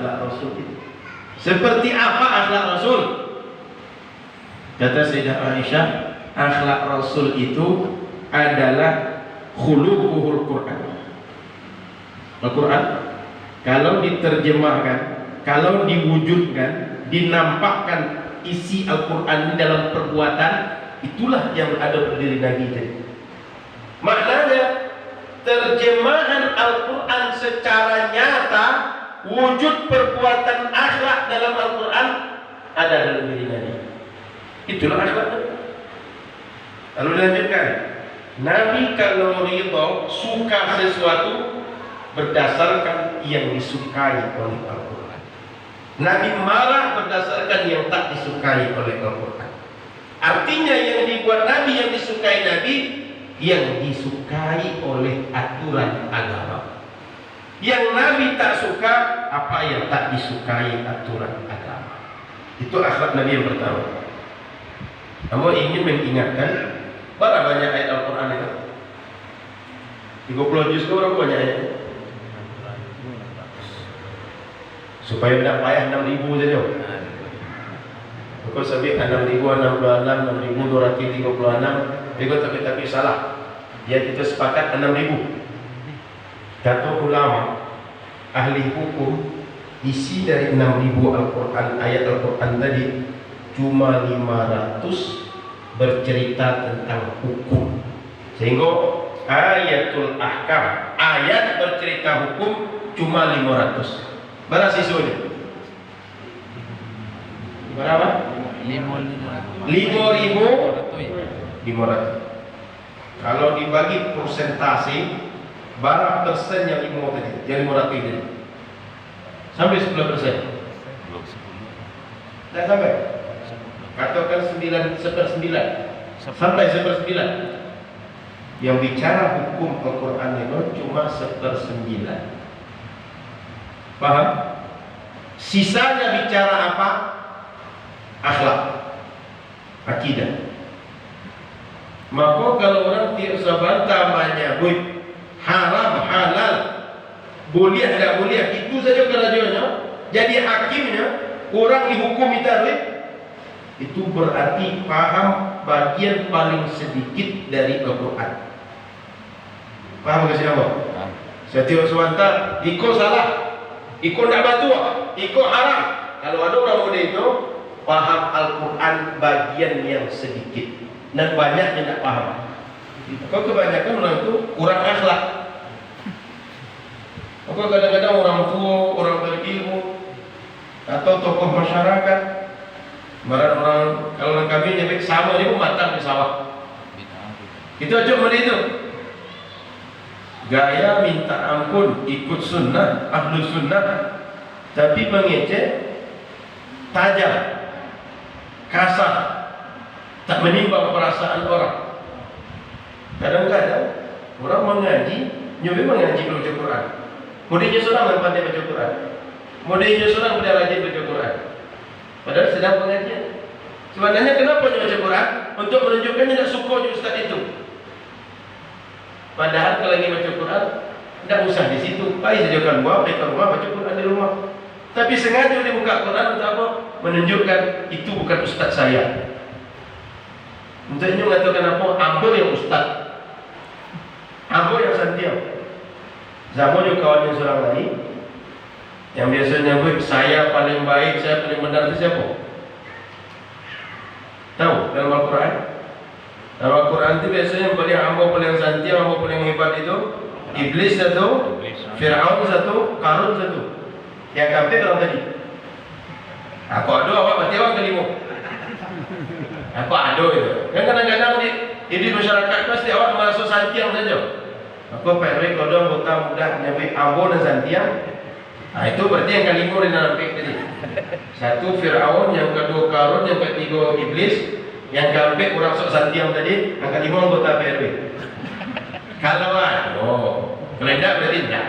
akhlak Rasul itu? Seperti apa akhlak Rasul? Kata Sayyidah Aisyah, akhlak Rasul itu adalah khuluquhul Quran. Al-Quran kalau diterjemahkan, kalau diwujudkan, dinampakkan isi Al-Quran dalam perbuatan, itulah yang ada pada diri Nabi tadi. Maknanya terjemahan Al-Quran secara nyata, wujud perbuatan akhlak dalam Al-Quran ada dalam diri Nabi. Itulah akhlak Nabi. Lalu dilanjutkan, Nabi kalau ridho, suka sesuatu berdasarkan yang disukai oleh Al-Quran. Nabi marah berdasarkan yang tak disukai oleh Al-Quran. Artinya yang dibuat Nabi, yang disukai Nabi, yang disukai oleh aturan agama. Yang Nabi tak suka, apa yang tak disukai aturan agama. Itu akhlak Nabi yang pertama. Kamu ingin mengingatkan, berapa banyak ayat Al-Quran itu? 30 juz, berapa banyak ayat? Supaya tidak payah 6.000 saja. Kau sabit 6.066, 6.236. Ikut tapi salah. Dia kita sepakat 6.000. Kata ulama ahli hukum, isi dari 6.000 Al-Quran, ayat Al-Quran tadi cuma 500 bercerita tentang hukum. Sehingga ayatul ahkam, ayat bercerita hukum cuma 500. Berapa sisanya? Berapa? 5.500. Kalau dibagi persentase, berapa persen yang 5 tadi? Yang 500 tadi? Sampai 10%. Tidak sampai. Katakan 9/9. Sampai 1/9. Yang bicara hukum Al-Quran itu cuma 1/9. Paham? Sisanya bicara apa? Akhlak, akidah. Maka kalau orang tidak sabanta menyebut haram, halal, boleh tidak boleh, itu saja kerajaannya. Jadi hakimnya, orang dihukumi tadi, itu berarti paham bagian paling sedikit dari Al-Quran. Paham ke siapa? Setiap sebentar, ikut salah, ikut tidak batua, ikut haram. Kalau ada orang muda itu paham Al-Quran bagian yang sedikit dan banyak yang tidak paham. Kau kebanyakan orang itu kurang akhlak. Kau kadang-kadang orang tua, orang berilmu, atau tokoh masyarakat, marah orang kalau kami nyebut sama dia pun matang di sawah. Itu aja mana itu. Gaya minta ampun, ikut sunnah, ahlu sunnah, tapi mengecek, tajam, kasar, tak menimbang perasaan orang. Kadang-kadang orang mengaji, nyoba mengaji baca Quran. Mudahnya seorang pandai baca Quran, mudahnya seorang sudah rajin baca Quran. Padahal sedang pengajian. Sebenarnya kenapa dia baca Quran? Untuk menunjukkan tidak suka ustaz itu. Padahal kalau lagi baca Quran, tidak usah di situ. Baik saja kan buat di rumah baca Quran di rumah. Tapi sengaja dia buka Quran untuk apa? Menunjukkan itu bukan ustaz saya. Untuk ini mengatakan apa? Ambil yang ustaz, ambil yang santiam. Zaman juga kawan yang seorang lain, yang biasanya saya paling baik, saya paling benar itu siapa? Tahu dalam Al-Quran? Dalam Al-Quran itu biasanya yang paling ambil, paling santiam, ambil paling hebat itu Iblis satu, Fir'aun satu, Qarun satu. Yang kafir dalam tadi. Aku ada awak berarti awak kelima. Aku ada itu. Yang kadang-kadang di masyarakat pasti awak merasa santiam saja. Aku pergi kalau anggota mudah nyampe Ambo dan santiam. Nah itu berarti yang kelima di dalam pek tadi. Satu Fir'aun, yang kedua Qarun, yang ketiga Iblis, yang keempat orang sok santiam tadi, yang kelima anggota PRW. Kalau ada, kalau tidak berarti tidak.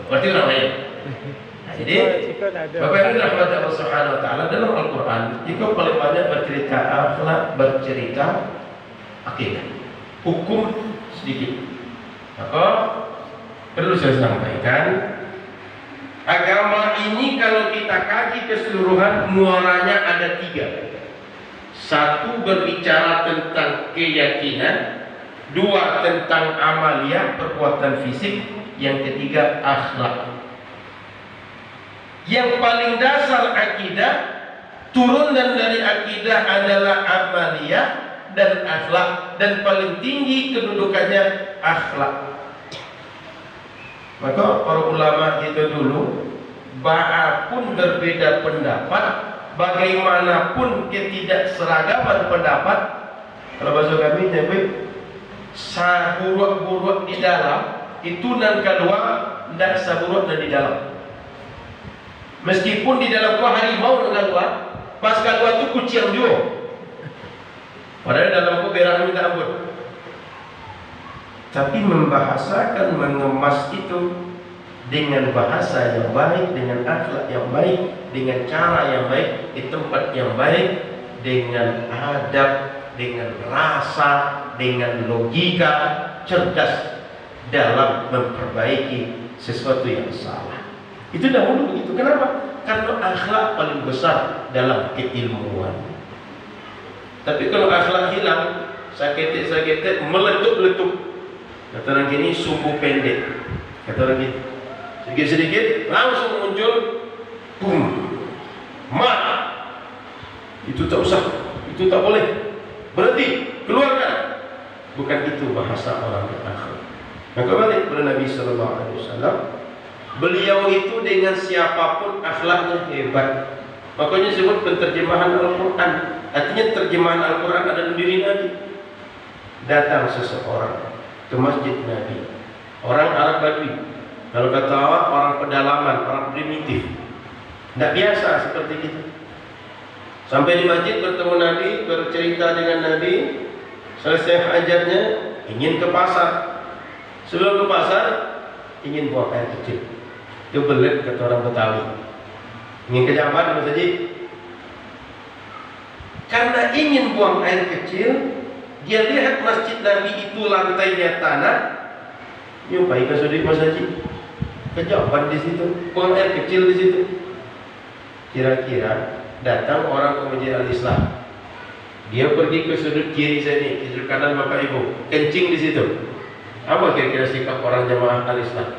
Berarti orang lain. Jadi, Bapak Ibu rahmat Allah Subhanahu Wa Taala, dalam Al-Quran itu paling banyak bercerita akhlak, bercerita akidah, hukum sedikit. Maka perlu saya sampaikan, agama ini kalau keseluruhan muaranya ada 3. 1 berbicara tentang keyakinan, 2 tentang amalia, perbuatan fisik, yang ketiga akhlak. Yang paling dasar akidah, turunan dari akidah adalah amalia dan akhlak, dan paling tinggi kedudukannya akhlak. Maka para ulama kita dulu, walaupun berbeda pendapat, bagaimanapun ketidakseragaman pendapat, kalau bahasa kami nyebut saburuk-buruk di dalam itu nan kedua tidak saburuk dan di dalam. Meskipun di dalam gua harimau dengan gua, pas kedua itu kucing juga. Padahal dalam gua berang minta ampun. Tapi membahasakan, mengemas itu dengan bahasa yang baik, dengan akhlak yang baik, dengan cara yang baik, di tempat yang baik, dengan adab, dengan rasa, dengan logika, cerdas dalam memperbaiki sesuatu yang salah. Itu dahulu begitu. Kenapa? Karena akhlak paling besar dalam keilmuan. Tapi kalau akhlak hilang, sakit-sakit, meletup-letup. Kata orang gini, sumbu pendek. Kata orang gini, sedikit-sedikit langsung muncul, boom, marah. Itu tak usah, itu tak boleh. Berhenti, keluarkan. Bukan itu bahasa orang berakhlak. Maka balik kepada Nabi Sallallahu Alaihi Wasallam, beliau itu dengan siapapun akhlaknya hebat. Makanya disebut penterjemahan Al-Quran. Artinya terjemahan Al-Quran ada di diri Nabi. Datang seseorang ke masjid Nabi, orang Arab Badui. Kalau kata orang pedalaman, orang primitif, tidak biasa seperti kita. Sampai di masjid bertemu Nabi, bercerita dengan Nabi, selesai hajatnya, ingin ke pasar. Sebelum ke pasar, ingin buang air kecil. Itu belit kata orang Betawi. Ingin ke jamban Mas Haji. Karena ingin buang air kecil, dia lihat masjid Nabi itu lantainya tanah, nyumpai ke sudut Mas Haji, kejauhan di situ, buang air kecil di situ. Kira-kira datang orang pengaji al-Islam, dia pergi ke sudut kiri sini, ke sudut kanan Bapak Ibu, kencing di situ. Apa kira-kira sikap orang jamaah al-Islam?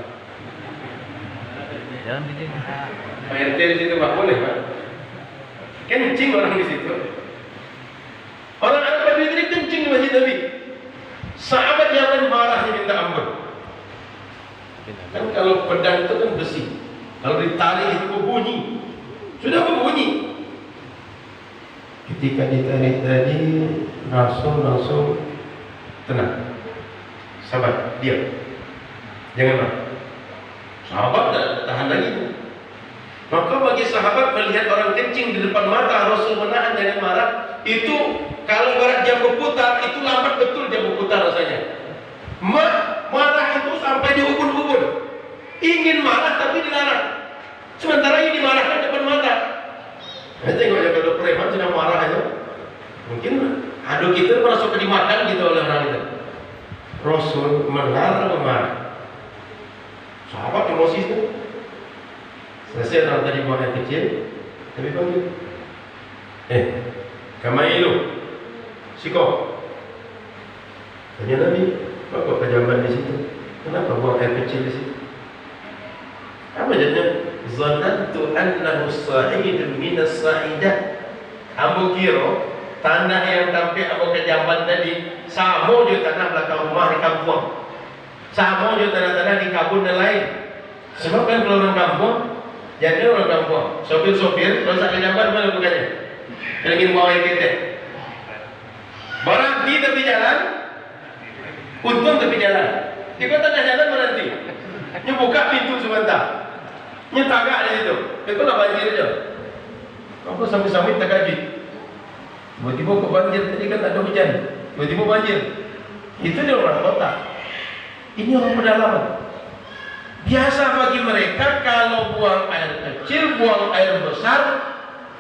Pak RT di situ Pak, boleh Pak? Kencing orang di situ. Orang Arab Badui tadi kencing di masjid Nabi. Sahabat yang lain marahnya minta ampun. Kan kalau pedang itu kan besi, kalau ditarik itu berbunyi, sudah berbunyi. Ketika ditarik tadi, langsung tenang, sabar, diam, jangan marah. Sahabat tak tahan lagi. Maka bagi sahabat melihat orang kencing di depan mata, Rasul menahan jangan marah. Itu kalau barat jam berputar, itu lambat betul jam berputar rasanya. Marah itu sampai di ubun-ubun. Ingin marah tapi dilarang. Sementara ini dimarahkan depan mata. Tengok ya kalau preman sedang marah itu, mungkin aduh kita merasa dimakan gitu oleh orang itu. Rasul melarang marah. Sahabat emosi itu. Selesai orang tadi buang air kecil, tapi panggil, Kamailu, Siko. Tanya Nabi, kok kejamban di situ? Kenapa buang air kecil di situ? Apa jadinya? Zanantu annahu sa'idun minas sa'idah. Ambo kira tanah yang tampil ambo kejamban tadi sama je tanah belakang rumah di kampung. Sama je tanah-tanah di kabun dan lain. Sebab kan kalau orang kampung, jadi orang kampung, sopir-sopir, kalau sakit jamban mana bukannya? Yang ingin bawa air kita. Berhenti tepi jalan, untung tepi jalan. Di kota tengah jalan berhenti. Dia buka pintu sebentar. Dia tagak di situ. Itu lah banjir aja. Aku sambil-sambil tak gaji. Tiba-tiba kok banjir, tadi kan ada hujan. Tiba-tiba banjir. Itu dia orang kota. Ini orang pedalaman. Biasa bagi mereka kalau buang air kecil, buang air besar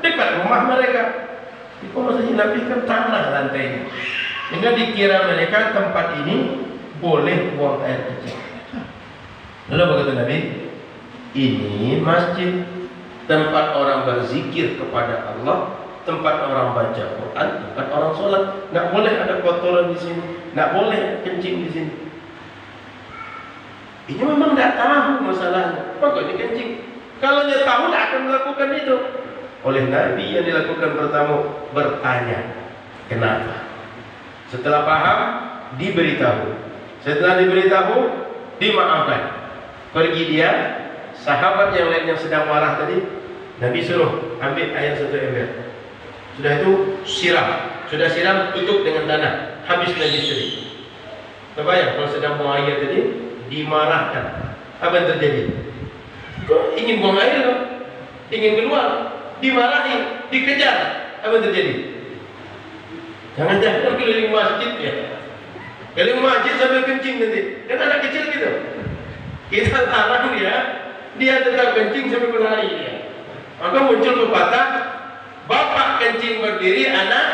dekat rumah mereka. Itu maksudnya Nabi kan tanah lantainya. Sehingga dikira mereka tempat ini boleh buang air kecil. Lalu berkata Nabi, ini masjid. tempat orang berzikir kepada Allah, tempat orang baca Quran, tempat orang sholat. Nggak boleh ada kotoran di sini, nggak boleh kencing di sini. Ini memang nggak tahu masalahnya, pokoknya kencing. Kalau dia tahu, nggak akan melakukan itu. Oleh Nabi yang dilakukan pertama bertanya, kenapa? Setelah paham, diberitahu. Setelah diberitahu, dimaafkan. Pergi dia, sahabat yang lain yang sedang marah tadi, Nabi suruh ambil air 1 ember. Sudah itu siram, sudah siram tutup dengan tanah. Habis najis tadi. Terbayang kalau sedang buang air tadi, dimarahkan. Apa yang terjadi? Kok ingin buang air loh? Ingin keluar, dimarahi, dikejar. Apa yang terjadi? Jangan-jangan keliling masjid ya. Keliling masjid sambil kencing nanti. Kan anak kecil gitu. Kita larang dia tetap kencing sampai berlari dia. Maka muncul pepatah, bapak kencing berdiri, anak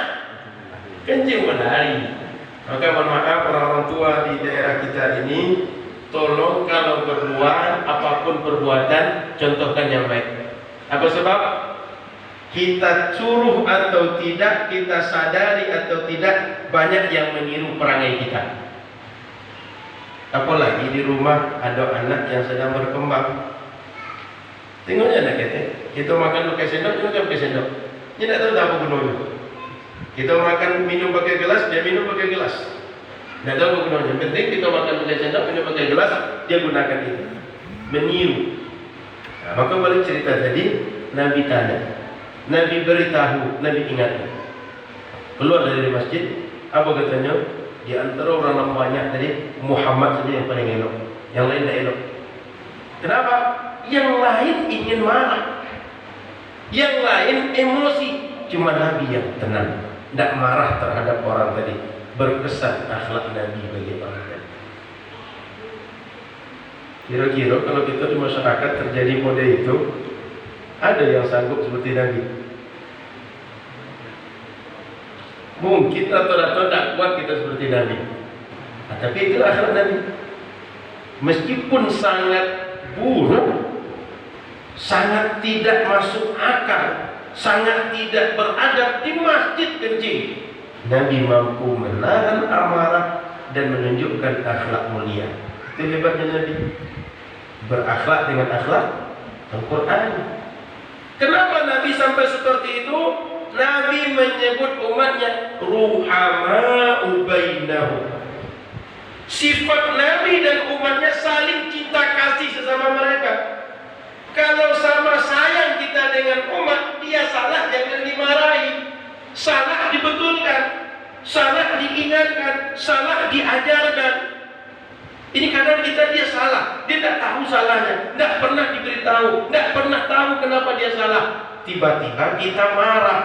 kencing berlari. Maka mohon maaf orang-orang tua di daerah kita ini, tolong kalau berbuat apapun perbuatan, contohkan yang baik. Apa sebab? Kita suruh atau tidak, kita sadari atau tidak, banyak yang meniru perangai kita. Apalagi di rumah ada anak yang sedang berkembang. Tengoknya anak kita makan pakai sendok, juga pakai sendok. Dia tidak tahu apa gunanya. Kita makan minum pakai gelas, dia minum pakai gelas. Tidak tahu apa gunanya. Yang penting kita makan pakai sendok, minum pakai gelas, dia gunakan itu. Meniru. Nah, maka balik cerita tadi, Nabi tanya, Nabi beritahu, Nabi ingatkan. Keluar dari masjid, apa katanya? Di antara orang yang banyak tadi, Muhammad saja yang paling elok, yang lain tidak elok. Kenapa? Yang lain ingin marah, yang lain emosi. Cuma Nabi yang tenang, tidak marah terhadap orang tadi. Berkesan akhlak Nabi bagi orang tadi. Kira-kira kalau kita di masyarakat terjadi model itu, ada yang sanggup seperti Nabi? Mungkin rata-rata tidak kuat kita seperti Nabi. Nah, tapi itulah akhlak Nabi. Meskipun sangat buruk, sangat tidak masuk akal, sangat tidak beradab, di masjid kencing, Nabi mampu menahan amarah dan menunjukkan akhlak mulia. Itu hebatnya Nabi. Berakhlak dengan akhlak Al-Quran. Kenapa Nabi sampai seperti itu? Nabi menyebut umatnya ruhama'u bainahum. Sifat Nabi dan umatnya saling cinta kasih sesama mereka. Kalau sama sayang kita dengan umat, dia salah jangan dimarahi, salah dibetulkan, salah diingatkan, salah diajarkan. Ini kadang dia salah, dia tidak tahu salahnya, tidak pernah diberitahu, tidak pernah tahu kenapa dia salah. Tiba-tiba kita marah.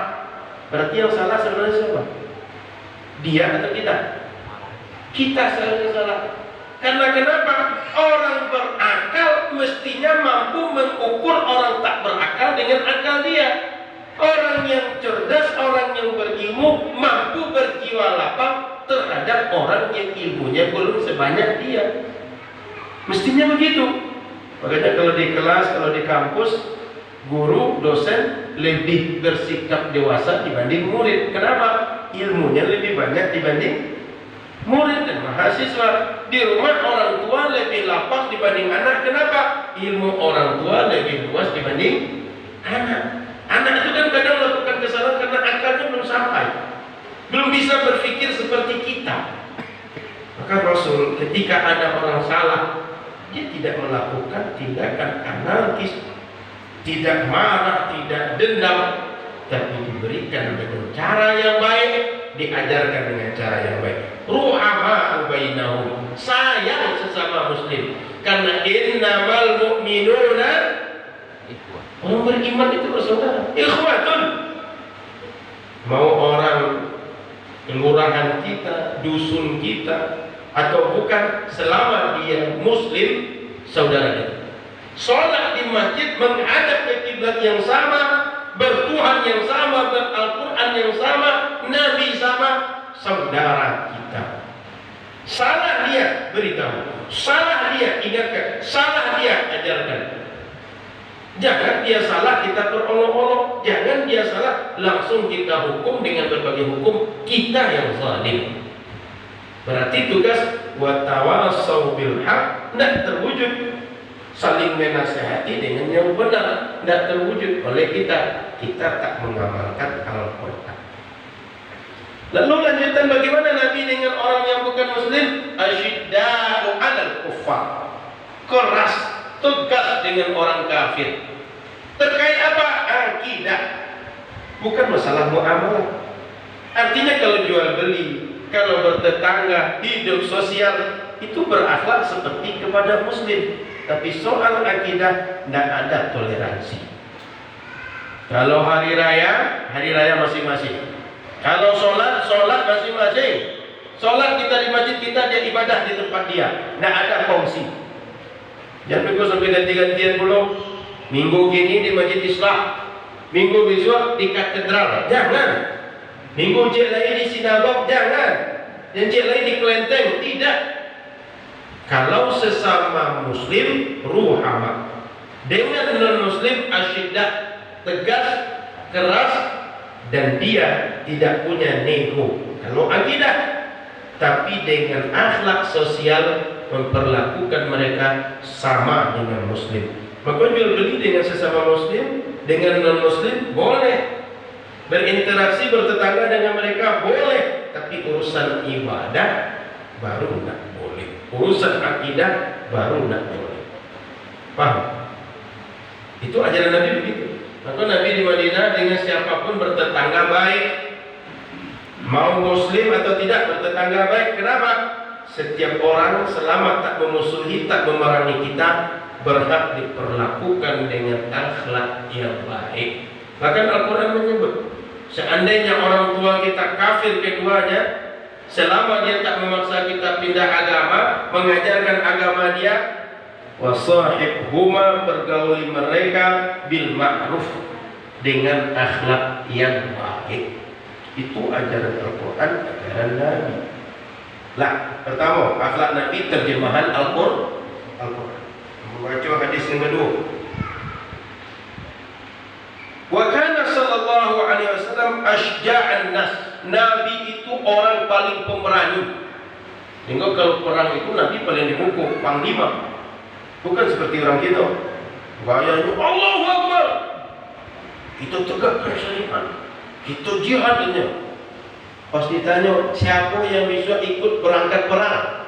Berarti yang salah sebenarnya siapa? Dia atau kita? Kita selalu salah. Karena kenapa? Orang berakal mestinya mampu mengukur orang tak berakal dengan akal dia. Orang yang cerdas, orang yang berilmu mampu berjiwa lapang terhadap orang yang ilmunya belum sebanyak dia. Mestinya begitu. Makanya kalau di kelas, kalau di kampus, guru, dosen lebih bersikap dewasa dibanding murid. Kenapa? Ilmunya lebih banyak dibanding murid dan mahasiswa. Di rumah orang tua lebih lapang dibanding anak. Kenapa? Ilmu orang tua lebih luas dibanding anak. Anak itu kan kadang melakukan kesalahan karena akalnya belum sampai, belum bisa berpikir seperti kita. Maka Rasul ketika ada orang salah, dia tidak melakukan tindakan anarkis, tidak marah, tidak dendam, tapi diberikan dengan cara yang baik, diajarkan dengan cara yang baik. Ruhama'u bainahum, sayang sesama muslim. Karena innamal mu'minuna, orang beriman itu bersaudara, ikhwatun. Mau orang kelurahan kita, dusun kita, atau bukan, selama dia muslim, saudara kita. Sholat di masjid menghadap ke kiblat yang sama, bertuhan yang sama, beralquran yang sama, Nabi sama, saudara kita. Salah dia beritahu, salah dia ingatkan, salah dia ajarkan. Jangan dia salah kita berolok-olok, jangan dia salah langsung kita hukum dengan berbagai hukum, kita yang zalim. Berarti tugas wa tawassaw bil haq tidak terwujud, saling menasihati dengan yang benar tidak terwujud oleh kita tak mengamalkan Al-Quran. Lalu lanjutan bagaimana Nabi dengan orang yang bukan muslim? Asyidda'u 'alal kuffar, keras, tegas dengan orang kafir. Terkait apa? Akidah, bukan masalah muamalah. Artinya kalau jual beli, kalau bertetangga, hidup sosial, itu berakhlak seperti kepada muslim. Tapi soal akidah tidak ada toleransi. Kalau hari raya masing-masing. Kalau sholat masing-masing. Sholat kita di masjid kita, dia ibadah di tempat dia, tidak ada kongsi. Jangan pikir sampai ganti-gantian belum. Minggu gini di masjid Islam, minggu besok di katedral, jangan. Minggu cek lain di sinagog, jangan. Dan cek lain di kelenteng, tidak. Kalau sesama muslim ruhama, dengan non-muslim asyiddah, tegas, keras, dan dia tidak punya nego. Kalau akidah, tapi dengan akhlak sosial memperlakukan mereka sama dengan muslim. Maka jual beli dengan sesama muslim, dengan non-muslim boleh. Berinteraksi, bertetangga dengan mereka boleh. Tapi urusan ibadah baru tidak boleh. Urusan akidah baru tidak boleh. Paham? Itu ajaran Nabi begitu. Maka Nabi di Madinah dengan siapapun bertetangga baik. Mau muslim atau tidak bertetangga baik. Kenapa? Setiap orang selama tak memusuhi, tak memerangi kita, berhak diperlakukan dengan akhlak yang baik. Bahkan Al-Quran menyebut, seandainya orang tua kita kafir keduanya, selama dia tak memaksa kita pindah agama, mengajarkan agama dia, wasahibhuma, bergaul mereka bil ma'ruf, dengan akhlak yang baik. Itu ajaran Al-Quran, ajaran Nabi. Lah, pertama, akhlak Nabi terjemahan Al-Quran. Membaca hadis yang kedua. Wa kana sallallahu alaihi wasallam asja'an nas. Nabi itu orang paling pemberani. Sehingga kalau perang itu Nabi paling dihukum, panglima. Bukan seperti orang kita. Gayanya Allahu Akbar. Itu tegakkan syariat. Itu jihadnya. Pas ditanya siapa yang bisa ikut berangkat perang,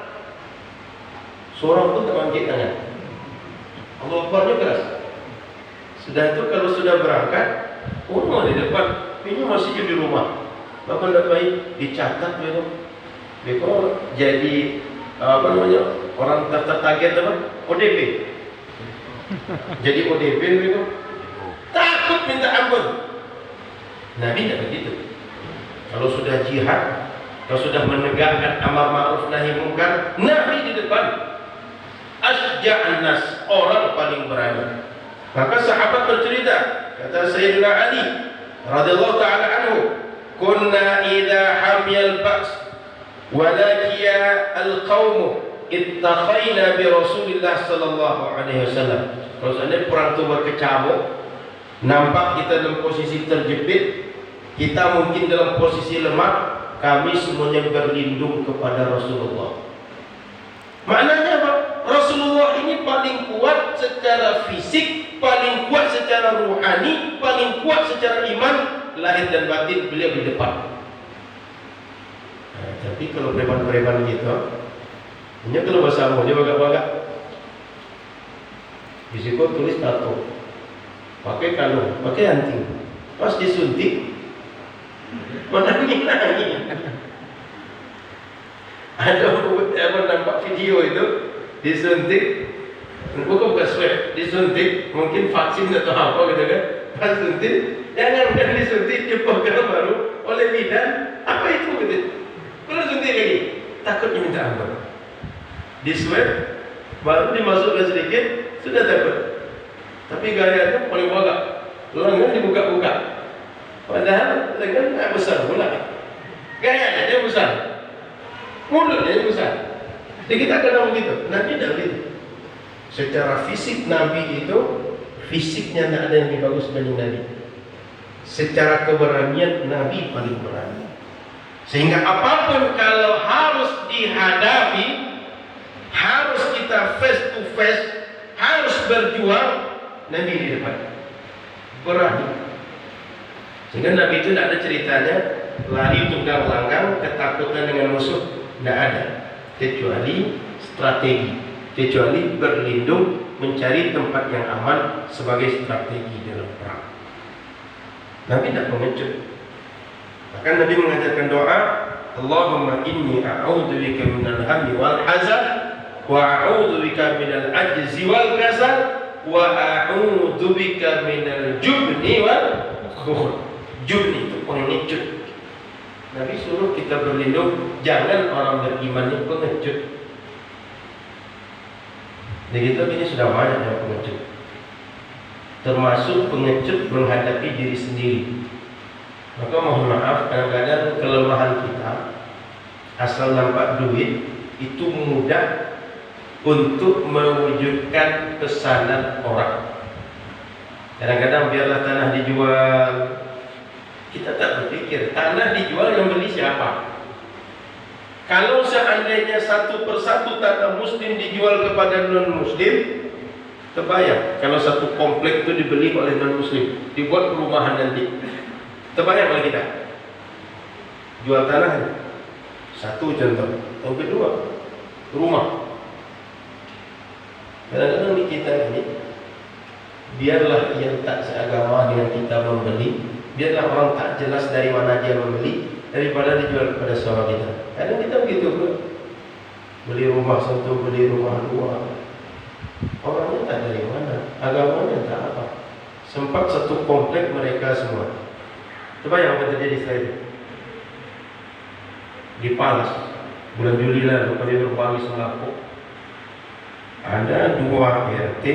seorang pun tak angkat tangan. Allah Akbarnya keras. Sudah itu kalau sudah berangkat, orang di depan, ini masih di rumah. Bahkan tidak baik dicatat begitu. Beko jadi orang tertarget apa? ODP. Jadi ODP begitu. Takut minta ampun. Nabi tidak begitu. Kalau sudah jihad, kalau sudah menegakkan amar ma'ruf nahi munkar, Nabi di depan. Asja'an nas, orang paling berani. Maka sahabat bercerita, kata Sayyidina Ali radhiyallahu taala anhu, kunna idza hamiyal ba's walakiya al-qaum ittakhayna bi Rasulillah sallallahu alaihi wasallam. Kalau seandainya perang itu berkecamuk, nampak kita dalam posisi terjepit, kita mungkin dalam posisi lemah, kami semuanya berlindung kepada Rasulullah. Maknanya apa? Rasulullah ini paling kuat secara fisik, paling kuat secara ruhani, paling kuat secara iman, lahir dan batin beliau di depan. Nah, tapi kalau preman-preman gitu, ini kalau bahasa dia bagak-bagak. Di situ tulis tato, pakai kalung, pakai anting, pas disuntik, mana lagi? Ada nampak video itu disuntik, bukan swab, disuntik, mungkin vaksin atau apa gitu kan? Pas suntik, jangan disuntik jumpa baru oleh bidan, apa itu gitu? Kalau suntik lagi, takutnya minta ampun. Di swab, baru dimasukkan sedikit, sudah takut. Tapi gayanya paling bagak, lengan dibuka-buka. Padahal lengan besar pula, gayanya dia besar. Mulutnya besar. Jadi kita kenal begitu. Nabi tidak begitu. Secara fisik Nabi itu fisiknya tidak ada yang lebih bagus dibanding Nabi. Secara keberanian Nabi paling berani. Sehingga apapun kalau harus dihadapi, harus kita face to face, harus berjuang, Nabi di depan. Berani. Sehingga Nabi itu tidak ada ceritanya lari tunggang langgang, ketakutan dengan musuh, tidak ada. Kecuali strategi, kecuali berlindung, mencari tempat yang aman sebagai strategi dalam perang. Nabi tidak mengecut. Bahkan Nabi mengajarkan doa, Allahumma inni a'udzubika minal hammi wal hazan wa a'udzubika minal ajzi wal kasal wa a'udzubika minal jubni wal bukhl. Jubni itu pengecut. Nabi suruh kita berlindung, jangan orang beriman itu pengecut. Di kita ini sudah banyak yang pengecut. Termasuk pengecut menghadapi diri sendiri. Maka mohon maaf, kadang-kadang kelemahan kita asal nampak duit itu mudah untuk mewujudkan pesanan orang. Kadang-kadang biarlah tanah dijual, kita tak berpikir tanah dijual yang beli siapa. Kalau seandainya satu persatu tanah muslim dijual kepada non muslim, terbayang kalau satu komplek itu dibeli oleh non muslim, dibuat perumahan nanti. Terbayang oleh kita jual tanah. Satu contoh. Yang kedua, rumah. Kadang-kadang di kita ini, biarlah yang tak seagama dengan kita membeli, biarlah orang tak jelas dari mana dia membeli, daripada dijual kepada saudara kita. Kadang kita begitu pun, beli rumah satu, beli rumah dua. Orangnya tak dari mana, agamanya tak apa. Sempat satu komplek mereka semua. Coba yang akan terjadi setelah itu. Di Palas, bulan Juli lalu kami berbagi sembako. Ada dua RT,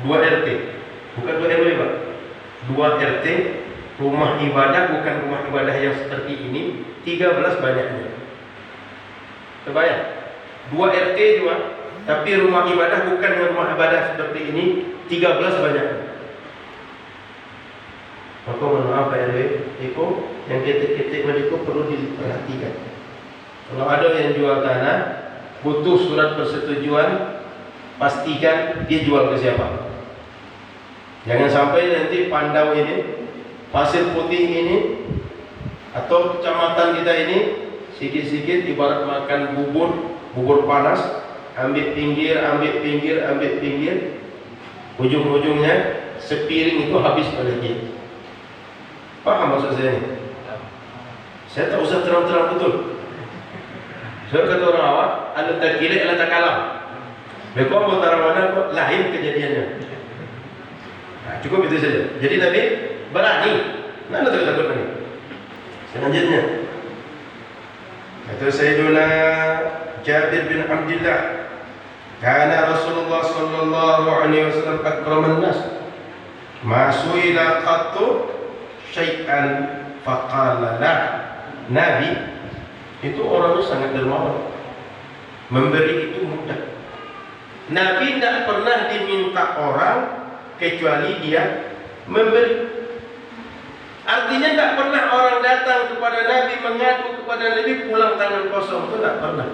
bukan dua RW Pak. Dua RT, rumah ibadah bukan rumah ibadah yang seperti ini, 13 banyaknya. Terbayang? Dua RT juga, tapi rumah ibadah bukan rumah ibadah seperti ini, 13 banyaknya. Maka mohon maaf Pak RW, Eko, yang ketik-ketik mereka perlu diperhatikan. Kalau ada yang jual tanah, butuh surat persetujuan, pastikan dia jual ke siapa. Jangan sampai nanti Pandau ini, Pasir Putih ini, atau kecamatan kita ini, sikit-sikit ibarat makan bubur panas, ambil pinggir, ujung-ujungnya sepiring itu habis pada dia. Paham maksud saya ini? Saya tak usah terang-terang betul. Saya kata orang awak, anu tak kira, anu tak kalah. Mereka mau taruh mana kok lain kejadiannya. Nah, cukup itu saja. Jadi Nabi berani. Mana takut Nabi? Selanjutnya, kata Sayyiduna Jabir bin Abdullah, kana Rasulullah sallallahu alaihi wasallam akraman nas. Ma suila qattu syai'an faqala la. Nabi itu orangnya sangat dermawan, memberi itu mudah. Nabi tidak pernah diminta orang kecuali dia memberi. Artinya tidak pernah orang datang kepada Nabi, mengadu kepada Nabi pulang tangan kosong, itu tidak pernah.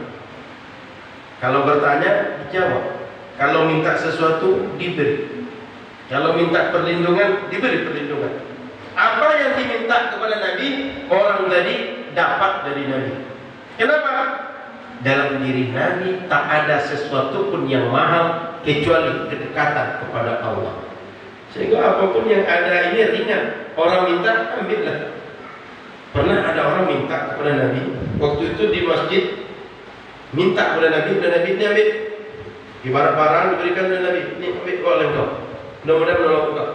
Kalau bertanya dijawab, kalau minta sesuatu diberi, kalau minta perlindungan diberi perlindungan. Apa yang diminta kepada Nabi, orang tadi dapat dari Nabi. Kenapa? Dalam diri Nabi tak ada sesuatu pun yang mahal kecuali kedekatan kepada Allah. Sehingga apapun yang ada ini ringan. Orang minta, ambillah. Pernah ada orang minta kepada Nabi, waktu itu di masjid, minta kepada Nabi ini ambil. Ibarat barang diberikan kepada Nabi, ini ambil oleh kau. Mudah-mudahan menolong kau.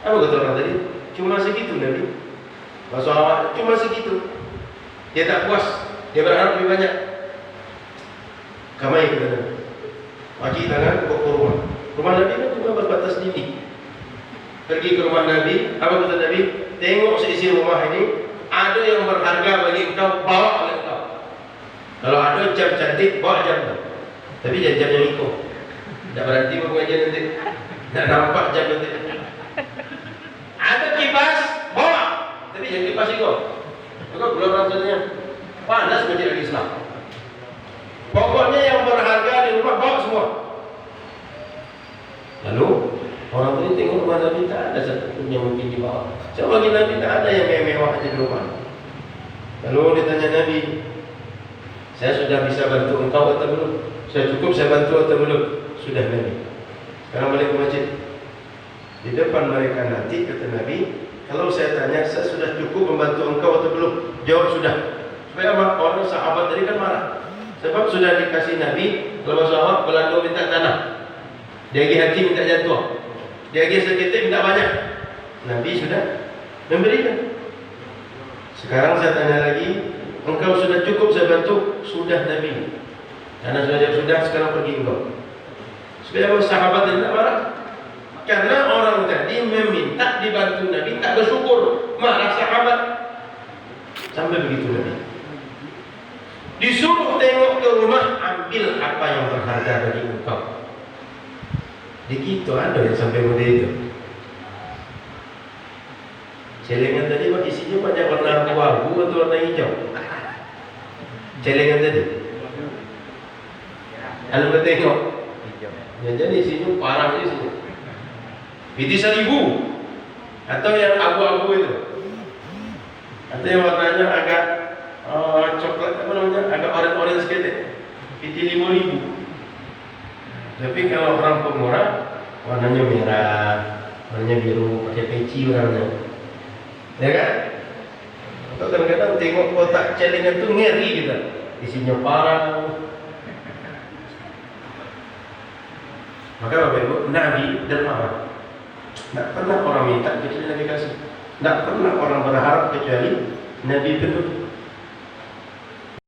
Apa kata orang tadi? Cuma segitu Nabi. Maksud awak cuma segitu. Dia tak puas, dia berharap lebih banyak. Kamai kata Nabi. Wajib tangan ke rumah. Rumah Nabi kan cuma berbatas dinding. Pergi ke rumah Nabi, apa kata Nabi? Tengok seisi rumah ini, ada yang berharga bagi engkau, bawa oleh engkau. Kalau ada jam cantik, bawa jam. Tapi jam yang ikut. Tidak berhenti pengajian nanti. Nggak nampak jabatan. Ada kipas, bawa. Tapi yang kipas itu, kau belum rasanya panas menjadi Islam. Pokoknya yang berharga di rumah bawa semua. Lalu orang tadi tengok rumah Nabi tak ada satu pun yang mungkin dibawa. Coba bagi Nabi tak ada yang mewah aja di rumah. Lalu ditanya Nabi, saya sudah bisa bantu engkau atau belum? Saya cukup saya bantu atau belum? Sudah Nabi. Sekarang balik ke masjid. Di depan mereka nanti kata Nabi, kalau saya tanya saya sudah cukup membantu engkau atau belum? Jawab sudah. Supaya orang sahabat tadi kan marah. Sebab sudah dikasih Nabi, kalau sahabat Belanda minta tanah, dia lagi hati minta jantung, dia lagi seketik minta banyak. Nabi sudah memberikan. Sekarang saya tanya lagi, engkau sudah cukup saya bantu? Sudah Nabi. Karena sudah, sekarang pergi engkau. Supaya sahabat tidak marah. Karena orang tadi meminta dibantu Nabi, tak bersyukur, marah sahabat. Sampai begitu Nabi. Disuruh tengok ke rumah, ambil apa yang berharga bagi engkau. Di kita ada yang sampai model itu. Celengan tadi isinya banyak warna abu-abu atau warna hijau. Celengan tadi. Kalau tengok, ya jadi isinya parah isinya. Itu 1.000 atau yang abu-abu itu, atau yang warnanya agak coklat apa namanya, agak orange sedikit, itu 5.000. Tapi kalau orang pemurah warnanya merah, warnanya biru, pakai peci warnanya, ya kan? Atau kadang-kadang tengok kotak celengan itu ngeri kita, isinya parah. Maka Bapak Ibu, Nabi dermawan. Tidak pernah orang minta kecuali Nabi kasih. Tidak pernah orang berharap kecuali Nabi penuh.